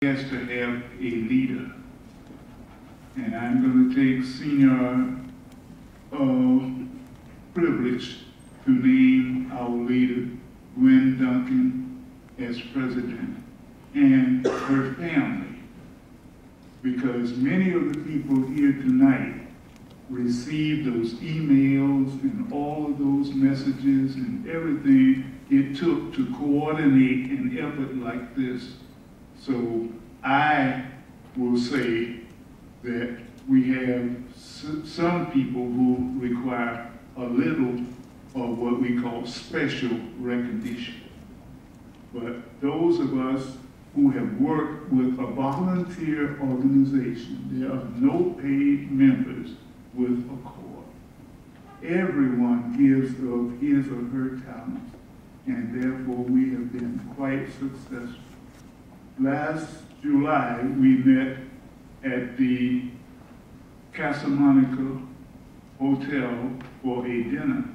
has to have a leader. And I'm going to take senior privilege to name our leader, Gwen Duncan, as president, and her family. Because many of the people here tonight received those emails and all of those messages and everything it took to coordinate an effort like this. So I will say that we have some people who require a little of what we call special recognition. But those of us who have worked with a volunteer organization, there are no paid members with a core. Everyone gives of his or her talents, and therefore we have been quite successful. Last July, we met at the Casa Monica Hotel for a dinner,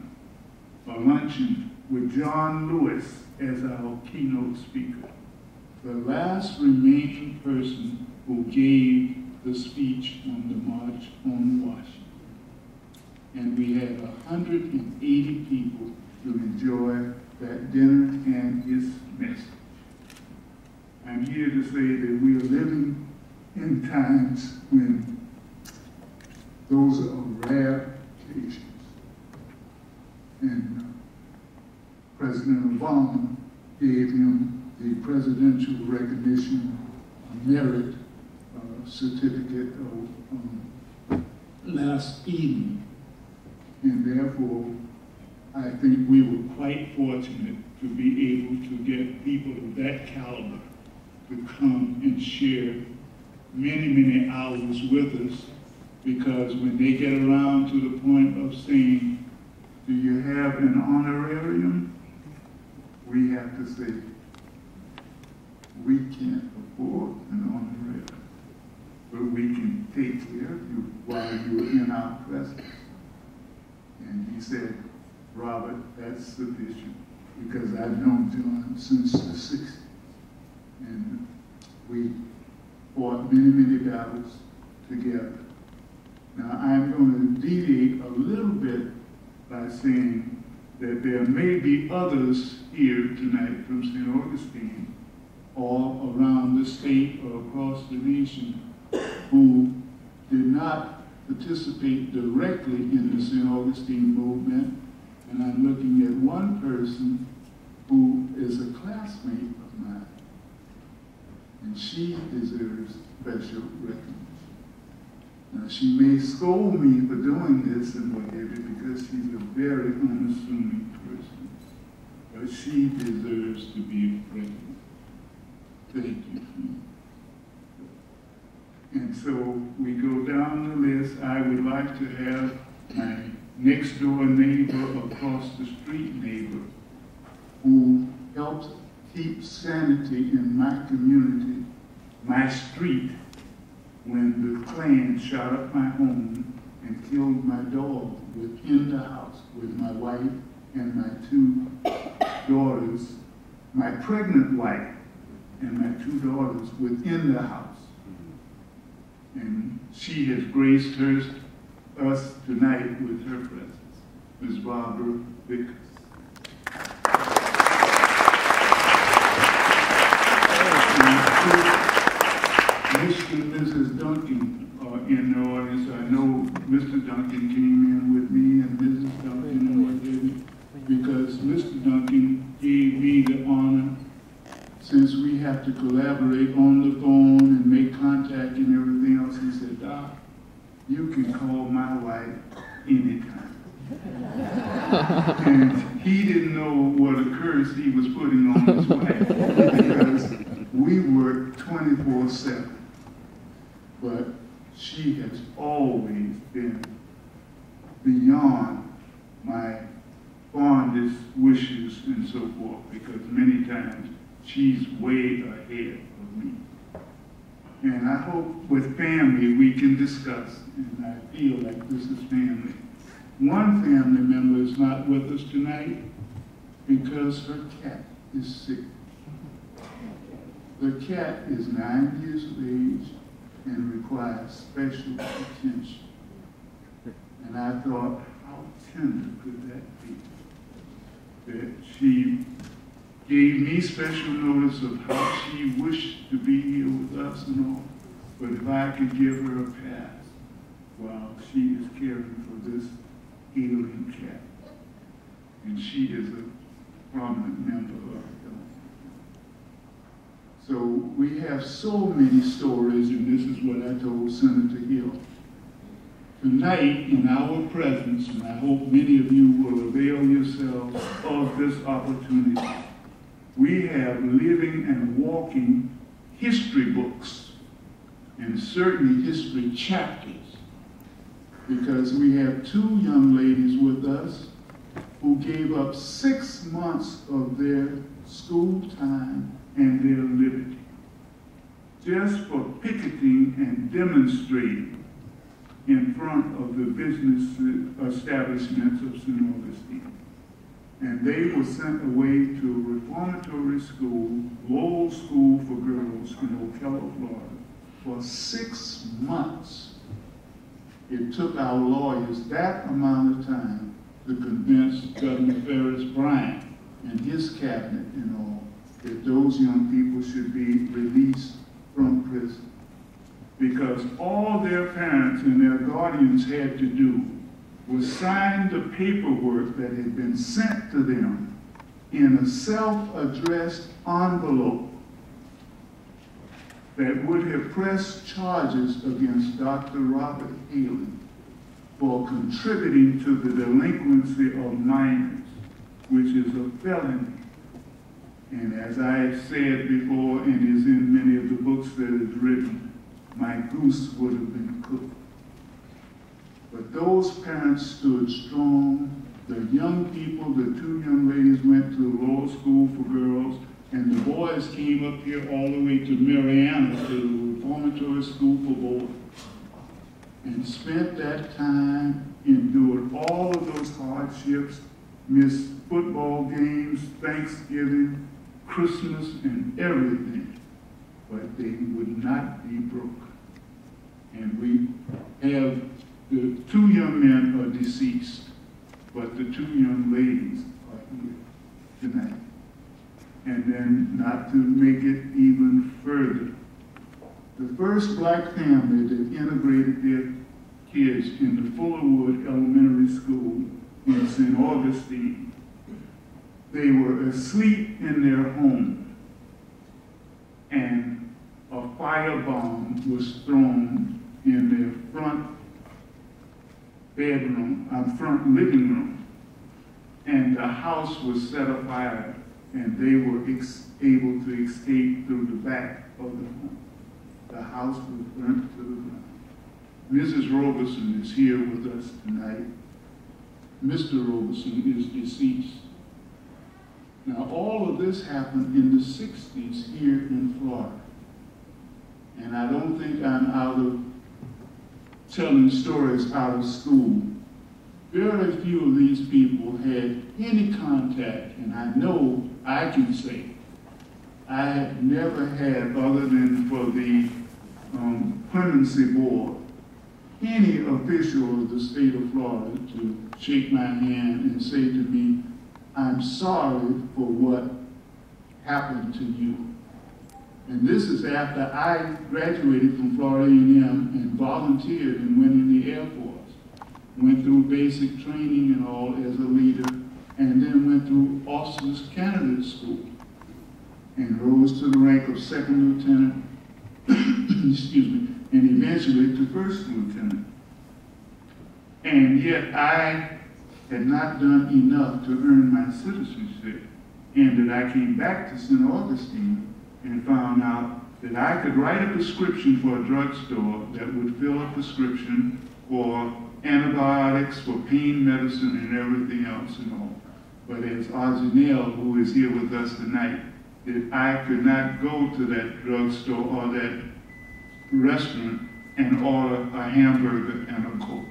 a luncheon, with John Lewis as our keynote speaker, the last remaining person who gave the speech on the March on Washington. And we had 180 people to enjoy that dinner and his message. I'm here to say that we are living in times when those are rare occasions. And President Obama gave him the Presidential Recognition Merit Certificate last evening. And therefore, I think we were quite fortunate to be able to get people of that caliber to come and share many, many hours with us, because when they get around to the point of saying, do you have an honorarium? We have to say, we can't afford an honorarium, but we can take care of you while you're in our presence. And he said, Robert, that's sufficient, because I've known John since the 60s. And we fought many, many battles together. Now, I'm going to deviate a little bit by saying that there may be others here tonight from St. Augustine or around the state or across the nation who did not participate directly in the St. Augustine movement. And I'm looking at one person who is a classmate of mine. And she deserves special recognition. Now, she may scold me for doing this and whatever, because she's a very unassuming person. But she deserves to be recognized. Thank you. And so we go down the list. I would like to have my next door neighbor, across the street neighbor, who helps keep sanity in my community, my street, when the Klan shot up my home and killed my dog within the house with my wife and my 2 daughters, my pregnant wife and my 2 daughters within the house. And she has graced us tonight with her presence, Ms. Barbara Vickers. Mr. and Mrs. Duncan are in the audience. I know Mr. Duncan came in with me and Mrs. Duncan and what did, because Mr. Duncan gave me the honor, since we have to collaborate on the phone and make contact and everything else. He said, Doc, you can call my wife anytime. And he didn't know what a curse he was putting on his wife, because we work 24/7. But she has always been beyond my fondest wishes and so forth, because many times she's way ahead of me. And I hope with family we can discuss, and I feel like this is family. One family member is not with us tonight because her cat is sick. The cat is 9 years of age and requires special attention. And I thought, how tender could that be? That she gave me special notice of how she wished to be here with us and all, but if I could give her a pass while she is caring for this Hayling cat. And she is a prominent member of it. So we have so many stories, and this is what I told Senator Hill. Tonight, in our presence, and I hope many of you will avail yourselves of this opportunity, we have living and walking history books, and certainly history chapters, because we have 2 young ladies with us who gave up 6 months of their school time and their liberty, just for picketing and demonstrating in front of the business establishments of St. Augustine. And they were sent away to a reformatory school, Lowell School for Girls in Ocala, Florida, for 6 months. It took our lawyers that amount of time to convince Governor Ferris Bryant and his cabinet and all that those young people should be released from prison. Because all their parents and their guardians had to do was sign the paperwork that had been sent to them in a self-addressed envelope that would have pressed charges against Dr. Robert Hayling for contributing to the delinquency of minors, which is a felony. And as I have said before, and is in many of the books that is written, my goose would have been cooked. But those parents stood strong. The young people, the 2 young ladies went to the Lowell School for Girls, and the boys came up here all the way to Mariana, to the reformatory school for boys, and spent that time endured all of those hardships, missed football games, Thanksgiving, Christmas, and everything, but they would not be broken. And we have the 2 young men are deceased, but the 2 young ladies are here tonight. And then, not to make it even further, the first black family that integrated their kids in the Fullerwood Elementary School in St. Augustine, they were asleep in their home, and a firebomb was thrown in their front front living room, and the house was set afire, and they were able to escape through the back of the home. The house was burnt to the ground. Mrs. Robeson is here with us tonight. Mr. Robeson is deceased. Now, all of this happened in the 60s here in Florida. And I don't think I'm out of telling stories out of school. Very few of these people had any contact, and I know I can say I have never had, other than for the clemency board, any official of the state of Florida to shake my hand and say to me, I'm sorry for what happened to you. And this is after I graduated from Florida A&M and volunteered and went in the Air Force. Went through basic training and all as a leader, and then went through Officers Candidate School and rose to the rank of 2nd lieutenant, excuse me, and eventually to 1st lieutenant. And yet I had not done enough to earn my citizenship, and that I came back to St. Augustine and found out that I could write a prescription for a drugstore that would fill a prescription for antibiotics, for pain medicine, and everything else and all. But as Arjanelle, who is here with us tonight, that I could not go to that drugstore or that restaurant and order a hamburger and a Coke.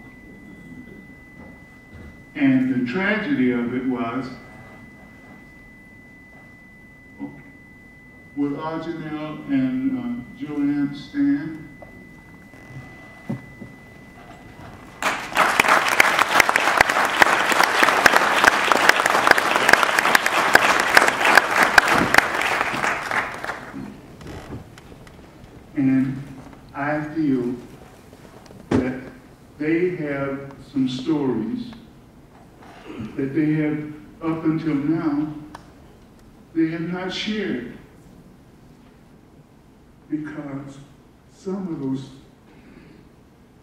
And the tragedy of it was, Would Arjanelle and Joanne stand? And I feel that they have some stories that they have, up until now, they have not shared. Because some of those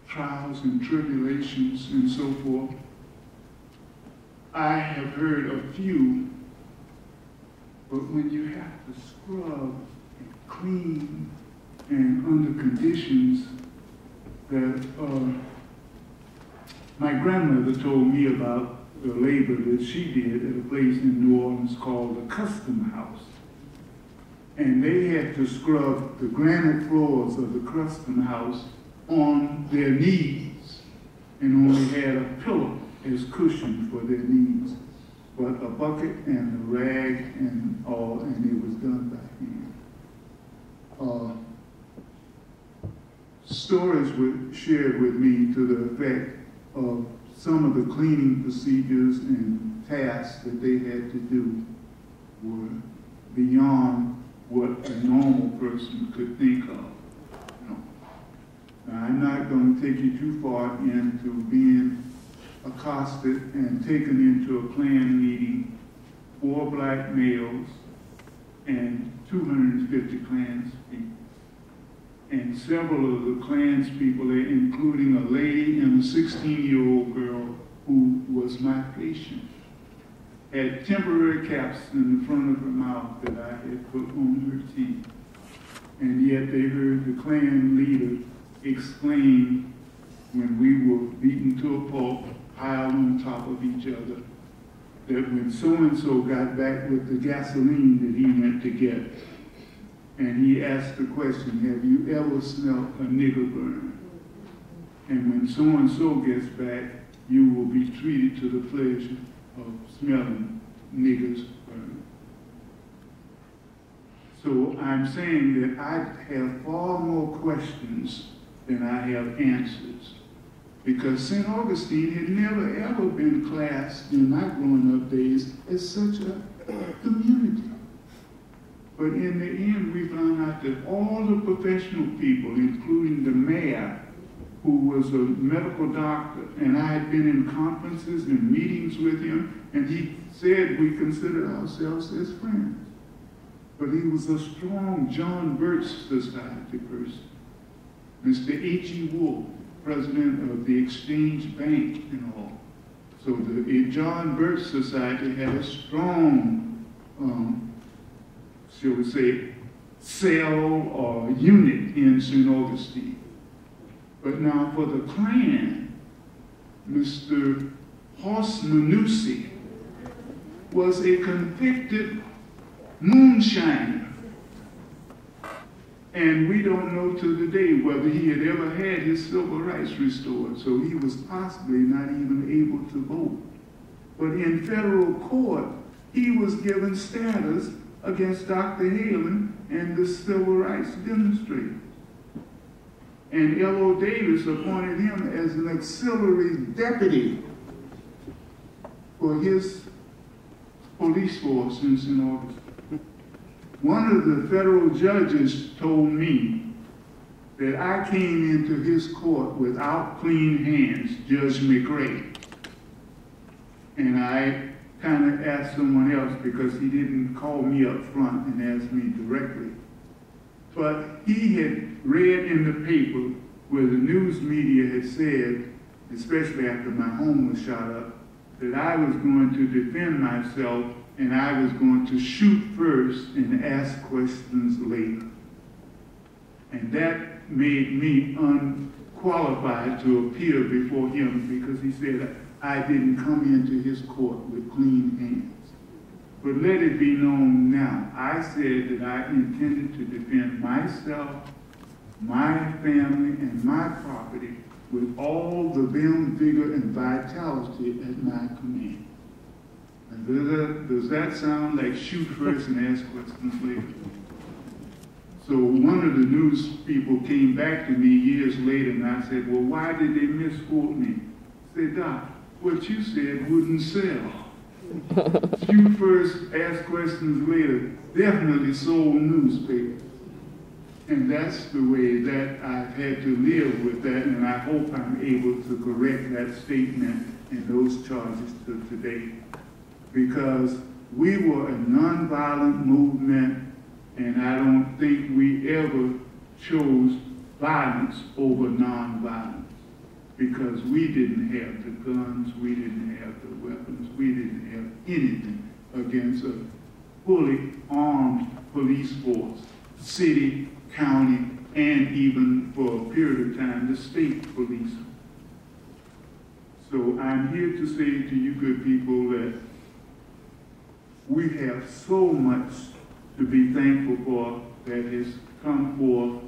trials and tribulations and so forth, I have heard a few, but when you have to scrub and clean and under conditions that my grandmother told me about the labor that she did at a place in New Orleans called the Custom House. And they had to scrub the granite floors of the Custom House on their knees and only had a pillow as cushion for their knees, but a bucket and a rag and all, and it was done by hand. Stories were shared with me to the effect of some of the cleaning procedures and tasks that they had to do were beyond what a normal person could think of. No. Now, I'm not going to take you too far into being accosted and taken into a Klan meeting, 4 black males and 250 Klanspeople. And several of the Klanspeople, including a lady and a 16-year-old girl who was my patient, had temporary caps in the front of her mouth that I had put on her teeth. And yet they heard the Klan leader exclaim when we were beaten to a pulp, piled on top of each other, that when so-and-so got back with the gasoline that he went to get, and he asked the question, have you ever smelled a nigger burn? And when so-and-so gets back, you will be treated to the pleasure of smelling niggers burn. So I'm saying that I have far more questions than I have answers, because St. Augustine had never ever been classed in my growing up days as such a community. But in the end, we found out that all the professional people, including the mayor, who was a medical doctor, and I had been in conferences and meetings with him, and he said we considered ourselves as friends. But he was a strong John Birch Society person. Mr. H.E. Wolf, president of the Exchange Bank and all. So the John Birch Society had a strong, shall we say, cell or unit in St. Augustine. But now for the Klan, Mr. Horst Manussi was a convicted moonshiner. And we don't know to the day whether he had ever had his civil rights restored, so he was possibly not even able to vote. But in federal court, he was given status against Dr. Hayling and the civil rights demonstrators. And L.O. Davis appointed him as an auxiliary deputy for his police force in St. Augustine. One of the federal judges told me that I came into his court without clean hands, Judge McRae. And I kind of asked someone else because he didn't call me up front and ask me directly. But he had read in the paper where the news media had said, especially after my home was shot up, that I was going to defend myself and I was going to shoot first and ask questions later. And that made me unqualified to appear before him because he said I didn't come into his court with clean hands. But let it be known now, I said that I intended to defend myself, my family, and my property with all the vim, vigor, and vitality at my command. And does that sound like shoot first and ask questions later? So one of the news people came back to me years later, and I said, well, why did they misquote me? I said, Doc, what you said wouldn't sell. You first, asked questions later, definitely sold newspapers. And that's the way that I've had to live with that, and I hope I'm able to correct that statement and those charges to today. Because we were a nonviolent movement, and I don't think we ever chose violence over nonviolence. Because we didn't have the guns, we didn't have the weapons, we didn't have anything against a fully armed police force, city, county, and even for a period of time, the state police. So I'm here to say to you good people that we have so much to be thankful for that has come forth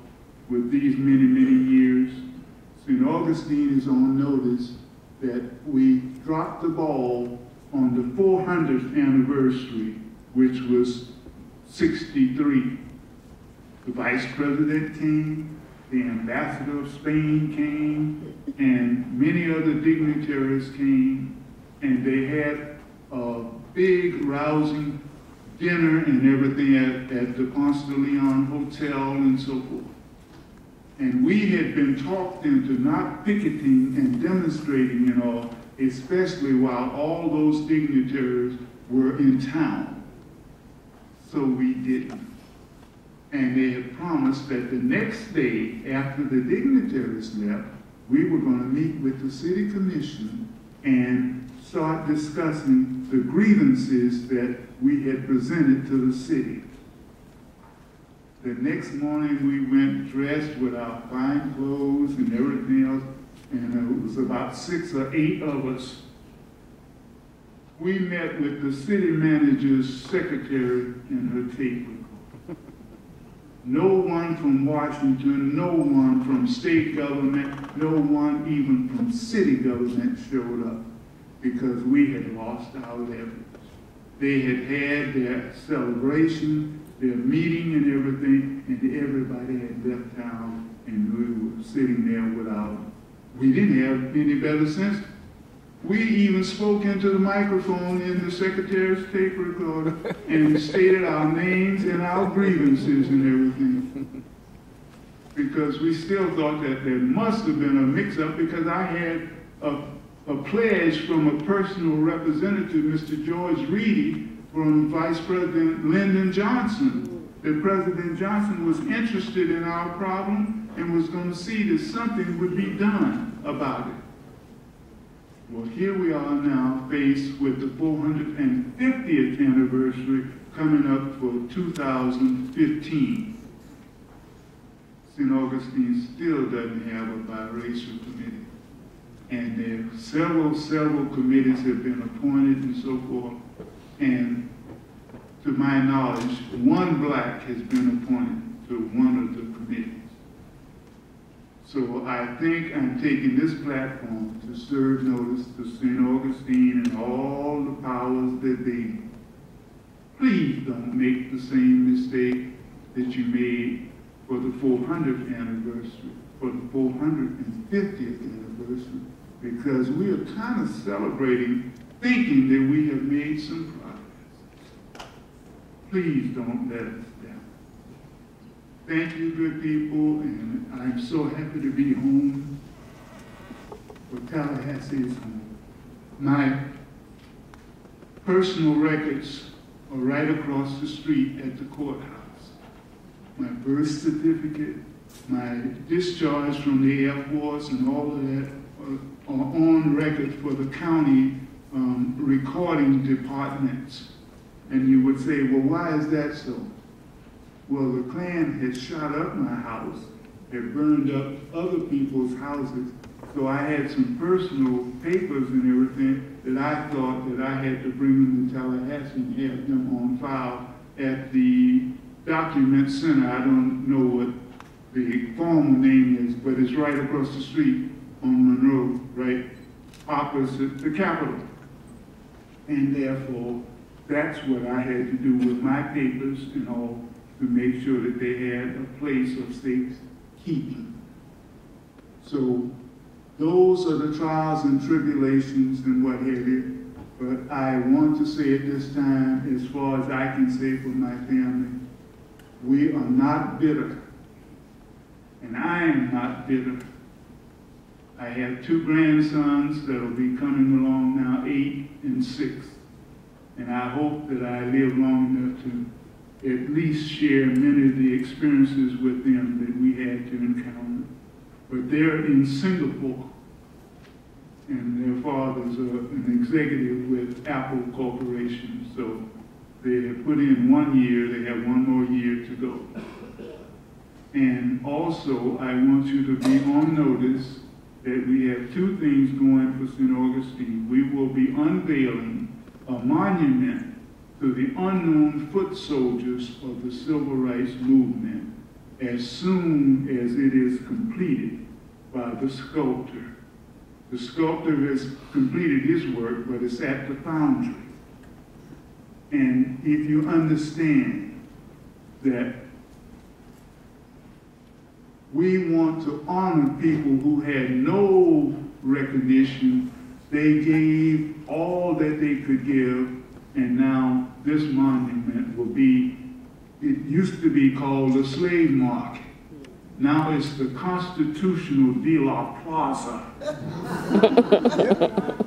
with these many, many years. St. Augustine is on notice that we dropped the ball on the 400th anniversary, which was 63. The Vice President came, the Ambassador of Spain came, and many other dignitaries came, and they had a big, rousing dinner and everything at the Ponce de Leon Hotel and so forth. And we had been talked into not picketing and demonstrating and all, especially while all those dignitaries were in town. So we didn't. And they had promised that the next day, after the dignitaries left, we were going to meet with the city commission and start discussing the grievances that we had presented to the city. The next morning we went dressed with our fine clothes and everything else, and it was about 6 or 8 of us. We met with the city manager's secretary and her tape recorder. No one from Washington, no one from state government, no one even from city government showed up because we had lost our leverage. They had had their celebration, their meeting and everything, and everybody had left town, and we were sitting there without, we didn't have any better sense. We even spoke into the microphone in the secretary's tape recorder and stated our names and our grievances and everything. Because we still thought that there must have been a mix-up, because I had a pledge from a personal representative, Mr. George Reedy, from Vice President Lyndon Johnson, that President Johnson was interested in our problem and was going to see that something would be done about it. Well, here we are now faced with the 450th anniversary coming up for 2015. St. Augustine still doesn't have a biracial committee. And there are several committees have been appointed and so forth. And to my knowledge, one black has been appointed to one of the committees. So I think I'm taking this platform to serve notice to St. Augustine and all the powers that be. Please don't make the same mistake that you made for the 400th anniversary, for the 450th anniversary, because we are kind of celebrating, thinking that we have made some progress. Please don't let us down. Thank you, good people, and I'm so happy to be home. For Tallahassee is home. My personal records are right across the street at the courthouse. My birth certificate, my discharge from the Air Force, and all of that are on record for the county recording departments. And you would say, well, why is that so? Well, the Klan had shot up my house, had burned up other people's houses, so I had some personal papers and everything that I thought that I had to bring them to Tallahassee and have them on file at the Document Center. I don't know what the formal name is, but it's right across the street on Monroe, right opposite the Capitol. And therefore, that's what I had to do with my papers and all. to make sure that they had a place of safekeeping. So those are the trials and tribulations and what have you. But I want to say at this time, as far as I can say for my family, we are not bitter. And I am not bitter. I have 2 grandsons that will be coming along now, 8 and 6. And I hope that I live long enough to at least share many of the experiences with them that we had to encounter. But they're in Singapore, and their father's an executive with Apple Corporation. So they have put in 1 year, they have 1 more year to go. And also, I want you to be on notice that we have 2 things going for St. Augustine. We will be unveiling a monument to the unknown foot soldiers of the Civil Rights Movement as soon as it is completed by the sculptor. The sculptor has completed his work, but it's at the foundry. And if you understand that we want to honor people who had no recognition, they gave all that they could give, and now this monument will be, it used to be called the slave mark. Now it's the Constitutional de la Plaza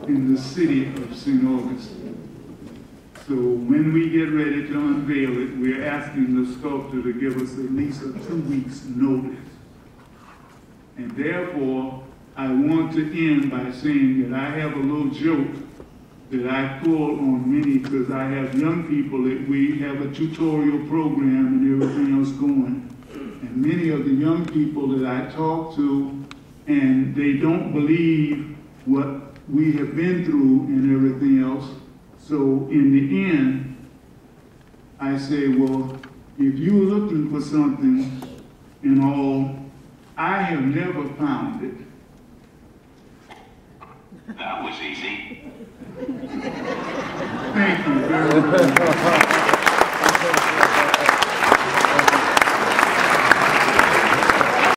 in the city of St. Augustine. So when we get ready to unveil it, we're asking the sculptor to give us at least a 2 weeks notice. And therefore, I want to end by saying that I have a little joke that I pull on many, because I have young people that we have a tutorial program and everything else going. And many of the young people that I talk to, and they don't believe what we have been through and everything else. So in the end, I say, well, if you're looking for something and all, I have never found it. That was easy. Thank you very much.